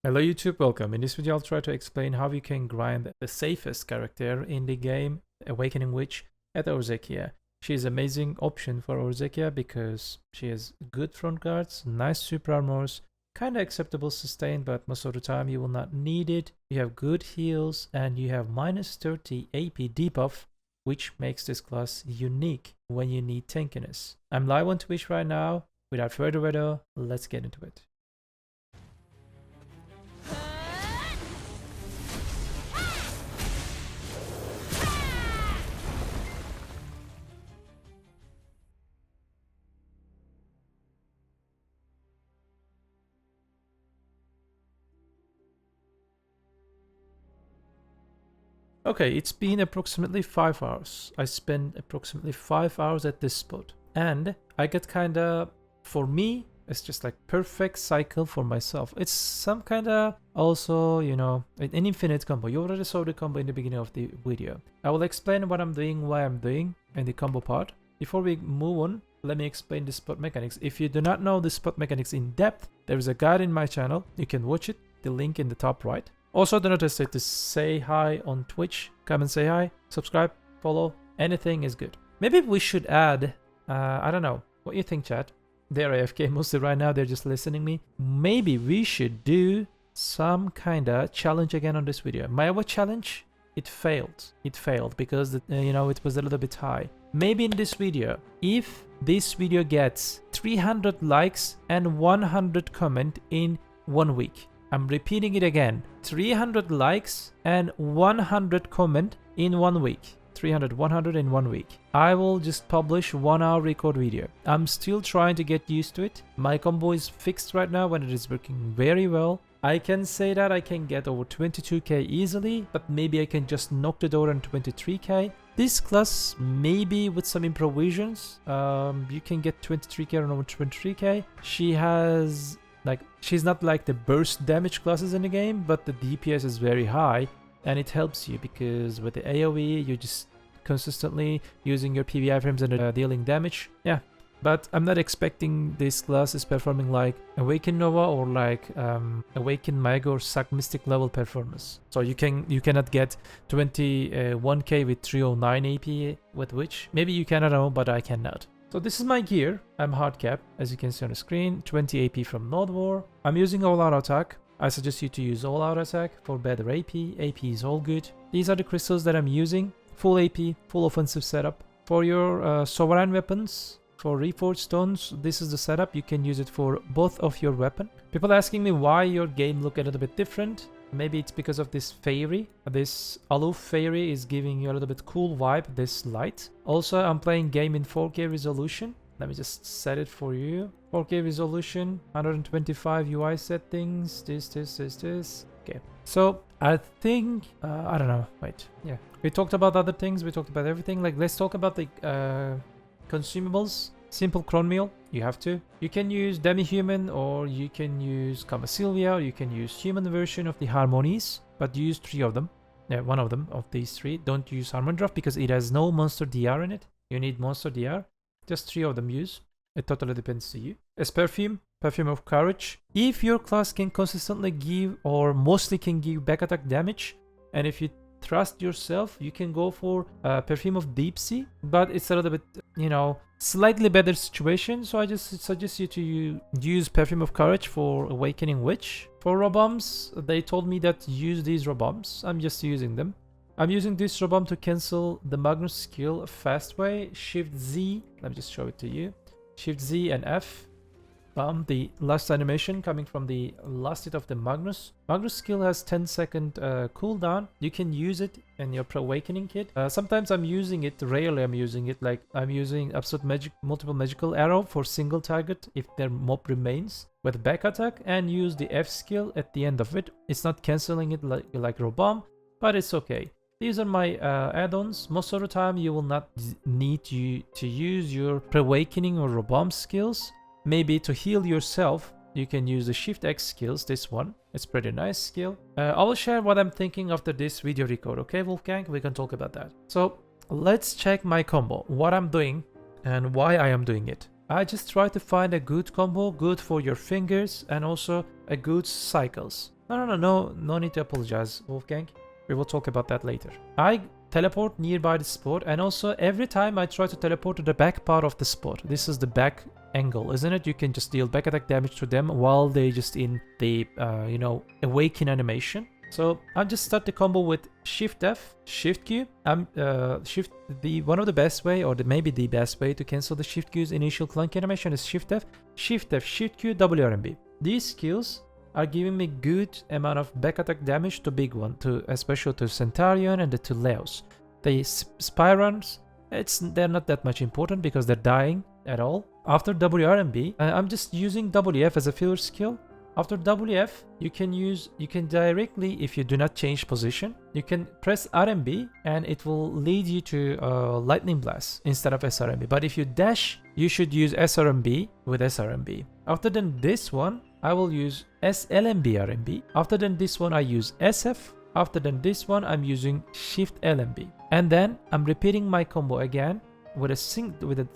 Hello YouTube, welcome. In this video I'll try to explain how you can grind the safest character in the game, Awakening Witch, at Orzekea. She is an amazing option for Orzekea because she has good front guards, nice super armors, kinda acceptable sustain, but most of the time you will not need it. You have good heals and you have minus 30 AP debuff, which makes this class unique when you need tankiness. I'm live on Twitch right now. Without further ado, let's get into it. Okay, it's been approximately 5 hours. I spent approximately 5 hours at this spot. And I get kinda, for me, it's just like perfect cycle for myself. It's some kinda also, you know, an infinite combo. You already saw the combo in the beginning of the video. I will explain what I'm doing, why I'm doing in the combo part. Before we move on, let me explain the spot mechanics. If you do not know the spot mechanics in depth, there is a guide in my channel. You can watch it, the link in the top right. Also, do not hesitate to say hi on Twitch. Come and say hi, subscribe, follow, anything is good. Maybe we should add, I don't know, what you think, chat? They're AFK mostly right now, they're just listening me. Maybe we should do some kinda challenge again on this video. My other challenge, it failed. It failed because, you know, it was a little bit high. Maybe in this video, if this video gets 300 likes and 100 comment in 1 week. I'm repeating it again. 300 likes and 100 comment in 1 week. 300, 100 in 1 week. I will just publish 1 hour record video. I'm still trying to get used to it. My combo is fixed right now and it is working very well. I can say that I can get over 22k easily, but maybe I can just knock the door on 23k. This class, maybe with some improvisations, you can get 23k or over 23k. She has... she's not like the burst damage classes in the game, but the DPS is very high and it helps you because with the AoE you're just consistently using your PvE frames and dealing damage. Yeah, but I'm not expecting this class is performing like Awaken Nova or like Awaken Mago or Sac Mystic level performance. So you cannot get 21k with 309 AP with Witch. Maybe you can, I don't know, but I cannot. So this is my gear. I'm hard cap, as you can see on the screen. 20 AP from Node War. I'm using all out attack. I suggest you to use all out attack for better AP. AP is all good. These are the crystals that I'm using. Full AP, full offensive setup. For your sovereign weapons, for reforged stones, this is the setup. You can use it for both of your weapon. People asking me why your game look a little bit different. Maybe it's because of this fairy. This aloof fairy is giving you a little bit cool vibe, this light. Also, I'm playing game in 4K resolution. Let me just set it for you. 4K resolution, 125 UI settings, this. Okay. So, I think, I don't know, wait, yeah. We talked about other things, we talked about everything. Like, let's talk about the consumables. Simple cron meal, you have to. You can use demi-human or you can use Kama Sylvia or you can use human version of the Harmonies, but use 3 of them. Yeah, 1 of them of these 3. Don't use Harmon Draft because it has no monster DR in it. You need monster DR. Just 3 of them use. It totally depends to you. As perfume of courage. If your class can consistently give or mostly can give back attack damage, and if you trust yourself, you can go for perfume of deep sea, but it's a little bit, you know, slightly better situation. So I just suggest you to use perfume of courage for Awakening Witch. For Robums, they told me that use these Robums. I'm just using them. I'm using this Robum to cancel the Magnus skill fast way. Shift Z, let me just show it to you. Shift Z and F. The last animation coming from the last hit of the Magnus. Magnus skill has 10-second cooldown. You can use it in your Pro Awakening kit. Sometimes I'm using it, rarely I'm using it, like I'm using Absolute Magic, Multiple Magical Arrow for single target if their mob remains with back attack, and use the F skill at the end of it. It's not cancelling it like Robom, but it's okay. These are my add-ons. Most of the time you will not need to use your Pro Awakening or Robom skills. Maybe to heal yourself, you can use the Shift X skills, this one. It's pretty nice skill. I will share what I'm thinking after this video record, okay, Wolfgang? We can talk about that. So, let's check my combo, what I'm doing, and why I am doing it. I just try to find a good combo, good for your fingers, and also a good cycles. No need to apologize, Wolfgang. We will talk about that later. I teleport nearby the spot, and also every time I try to teleport to the back part of the spot. This is the back angle, isn't it? You can just deal back attack damage to them while they just in the, awaken animation. So I'll just start the combo with Shift F, Shift Q. One of the best way, or maybe the best way to cancel the Shift Q's initial clunky animation is Shift F, Shift F, Shift Q, WRMB. These skills are giving me good amount of back attack damage to big one, especially to Centurion and to Leos. The Spirons, they're not that much important because they're dying at all. After WRMB, I'm just using WF as a filler skill. After WF, you can directly, if you do not change position, you can press RMB and it will lead you to Lightning Blast instead of SRMB. But if you dash, you should use SRMB with SRMB. After then this one, I will use SLMB RMB. After then this one, I use SF. After then this one, I'm using Shift LMB. And then I'm repeating my combo again with a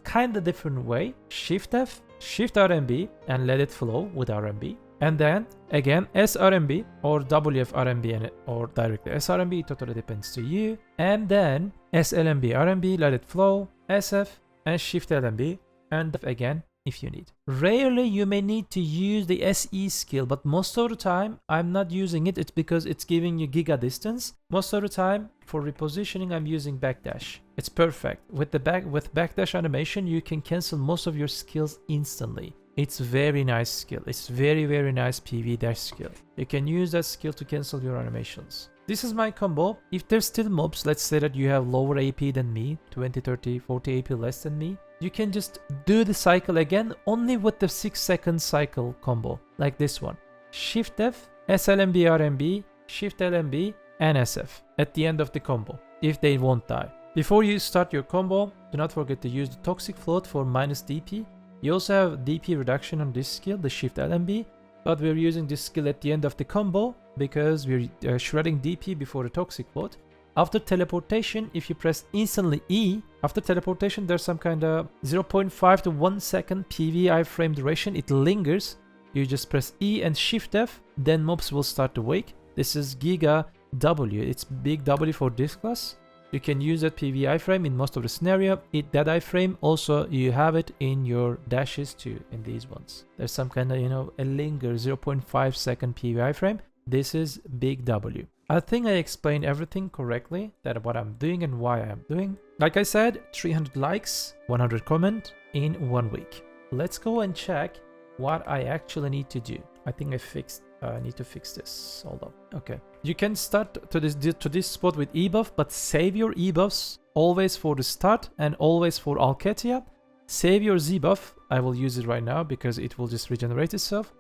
kind of different way. Shift F, Shift RMB, and let it flow with RMB. And then again SRMB or WF RMB or directly SRMB, it totally depends to you. And then SLMB RMB, let it flow, SF, and Shift LMB, and again if you need. Rarely you may need to use the SE skill, but most of the time I'm not using it. It's because it's giving you giga distance. Most of the time for repositioning I'm using backdash. It's perfect. With backdash animation you can cancel most of your skills instantly. It's very nice skill. It's very nice PV dash skill. You can use that skill to cancel your animations. This is my combo. If there's still mobs, let's say that you have lower AP than me, 20, 30, 40 AP less than me, you can just do the cycle again only with the 6-second cycle combo, like this one. Shift F, SLMB RMB, Shift LMB, and SF at the end of the combo, if they won't die. Before you start your combo, do not forget to use the Toxic Float for minus DP. You also have DP reduction on this skill, the Shift LMB, but we're using this skill at the end of the combo because we're shredding DP before the Toxic Float. After teleportation, if you press instantly E, after teleportation there's some kind of 0.5 to 1 second PV iframe duration. It lingers. You just press E and Shift F, then mobs will start to wake. This is Giga W. It's big W for this class. You can use that PV iframe in most of the scenario. That iframe also you have it in your dashes too, in these ones. There's some kind of, a linger 0.5 second PV iframe. This is big W. I think I explained everything correctly, that what I'm doing and why I'm doing. Like I said, 300 likes, 100 comment in 1 week. Let's go and check what I actually need to do. I think I need to fix this. Hold on. Okay. You can start to this spot with ebuff, but save your ebuffs always for the start and always for Alketia. Save your Z buff. I will use it right now because it will just regenerate itself.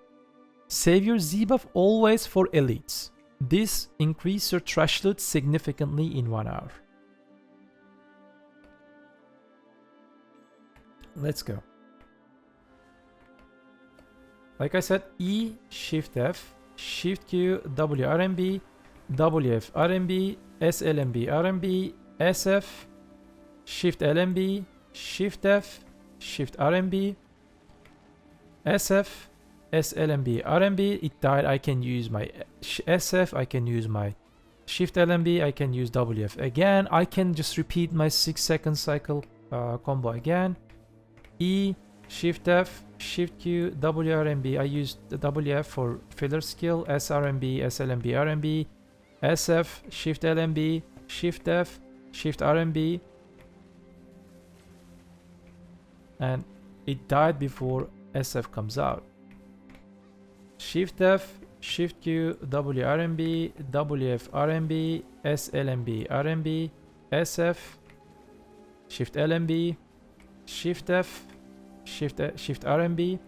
Save your Z buff always for elites. This increases your trash loot significantly in 1 hour. Let's go. Like I said, E, Shift F, Shift Q, W RMB, WF RMB, SLMB RMB, SF, Shift LMB, Shift F, Shift RMB, SF, SLMB RMB. It died. I can use my SF, I can use my Shift LMB, I can use WF again. I can just repeat my 6-second cycle combo again. E, Shift F, Shift Q, WRMB. I used the WF for filler skill, SRMB, SLMB RMB, SF, Shift LMB, Shift F, Shift RMB. And it died before SF comes out. Shift F, Shift Q, WRMB, WF RMB, SLMB RMB, SF, Shift LMB, Shift F, Shift RMB,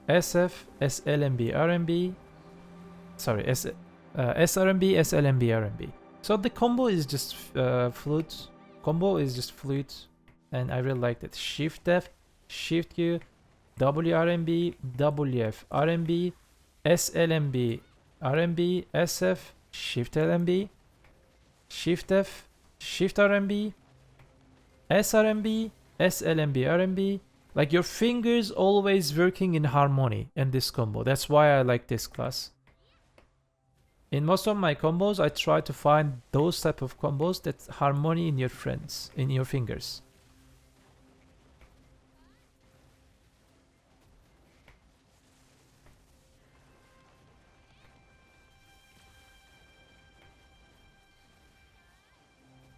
SF, SLMB RMB, sorry, SRMB, SLMB RMB. So the combo is just flute. Combo is just flute, and I really like it. Shift F, Shift Q, WRMB, WF RMB, SLMB RMB, SF, Shift LMB, Shift F, Shift RMB, SRMB, SLMB RMB. Like your fingers always working in harmony in this combo. That's why I like this class. In most of my combos, I try to find those type of combos that harmony in your in your fingers.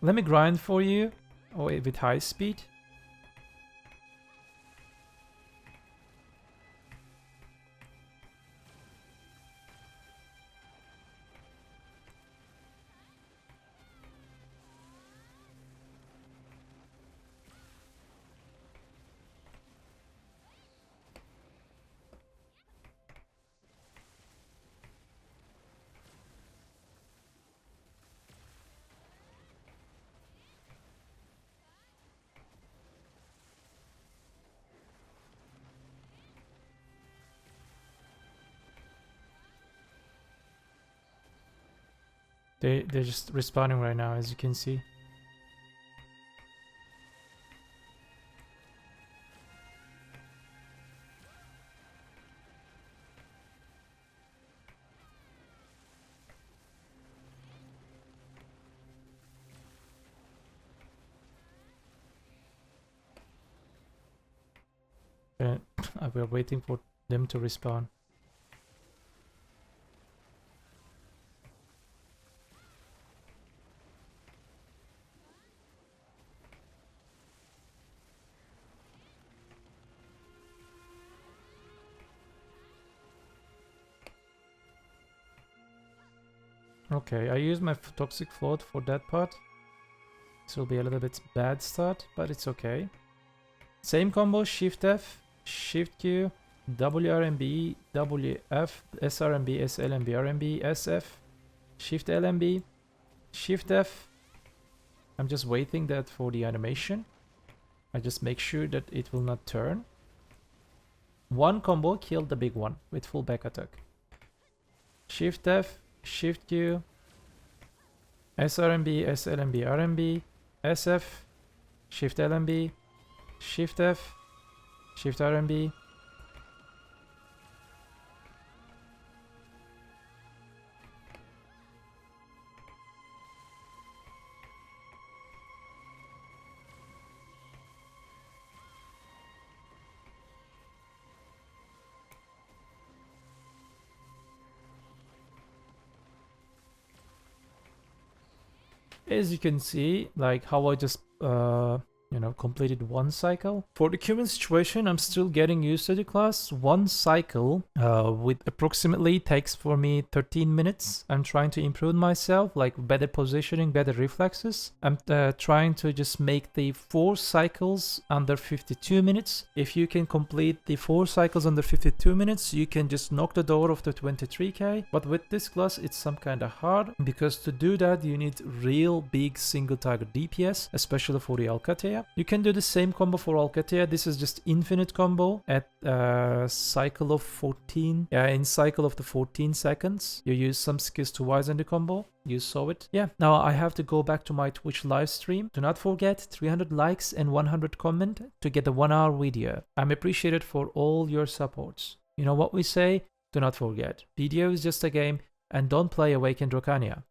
Let me grind for you, with high speed. They're just respawning right now, as you can see. We're waiting for them to respawn. Okay, I use my toxic float for that part. This will be a little bit bad start, but it's okay. Same combo, Shift F, Shift Q, WRMB, WF, SRMB, SLMB, RMB, SF, Shift LMB, Shift F. I'm just waiting that for the animation. I just make sure that it will not turn. One combo killed the big one with full back attack. Shift F, Shift Q, SRMB, SLMB, RMB, SF, Shift LMB, Shift F, Shift RMB. As you can see, like how I just completed one cycle. For the current situation, I'm still getting used to the class. One cycle with approximately takes for me 13 minutes. I'm trying to improve myself, like better positioning, better reflexes. I'm trying to just make the 4 cycles under 52 minutes. If you can complete the 4 cycles under 52 minutes, you can just knock the door of the 23k. But with this class, it's some kind of hard, because to do that, you need real big single target DPS, especially for the Alcatea. You can do the same combo for Alcatea. This is just infinite combo at cycle of 14. Yeah, in cycle of the 14 seconds. You use some skills to widen the combo. You saw it. Yeah, now I have to go back to my Twitch live stream. Do not forget 300 likes and 100 comment to get the 1-hour video. I'm appreciated for all your supports. You know what we say? Do not forget, BDO is just a game, and don't play Awakened Dracania.